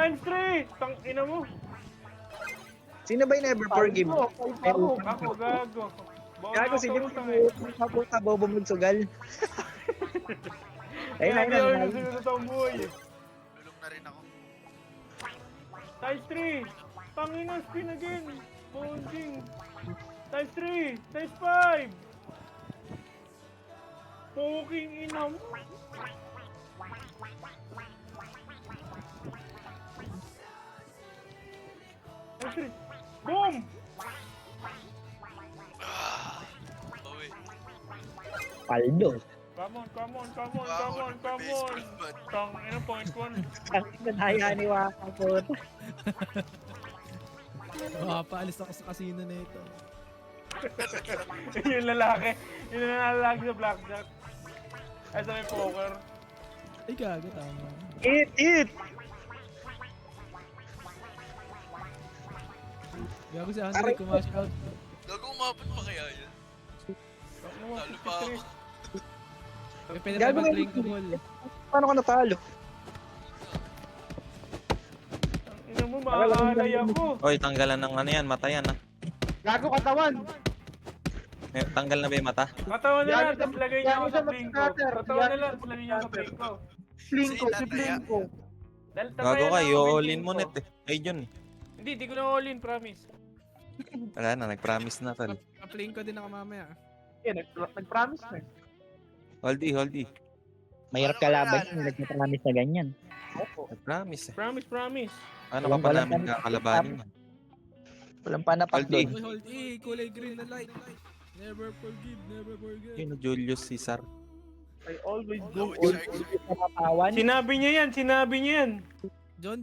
Times 3! Tang ina mo. Sino ba yung never forgive? Ako, gago. Gago, sige mo. Papunta, bobo mong sugal. Ayun, Kaya di ako ayun, yung ayun. sinunod ang buhay eh. Lulong na rin ako. Times 3! Tangina, spin again! Bonding! Times 3! Times 5! Poking ina mo! Times 3! Boom! Uwi. Paldo. Come on, come on, come on, come on, come on! Tang ina, point 1. Ang nanaya ni Waka po. Makapaalis ako sa casino na ito. Yung lalaki. Yung lalaki sa blackjack. Ay, sa may poker. Ay, gago, tama. Eat! Gago si Andre, kumash out. Gago, umabot pa kaya yan? Talo pa ako. May pwede Gago pa na mag-drink ball. Paano ka natalo? Ina mo, makakalay ako. Oy, tanggalan ng ano yan, mata yan ah. Gago katawan. Tanggal na ba yung mata? Katawan na lang, tapos lagay niya ako sa Yan, blinko. scatter. Katawan na lang, tapos lagay niya ako sa blinko. Flinko, si Flinko. Gago ka, i-all-in mo net eh. Ay, yun eh. Hindi, di ko na all-in, promise. Wala na, nag-promise na tol. Ka-playing ko din ako mamaya. Nag-promise na. Holdy. Mahirap kalaban yung nagpapromise na ganyan. Nag-promise eh. Promise. Ano ka pa namin kakalabanin yan? Walang panapak Holdy. doon. Hold, kulay green na light. Never forgive, never forget. Yun, Julius Caesar. I always go Lawid all sharks. Katawan. Sinabi niya yan. John,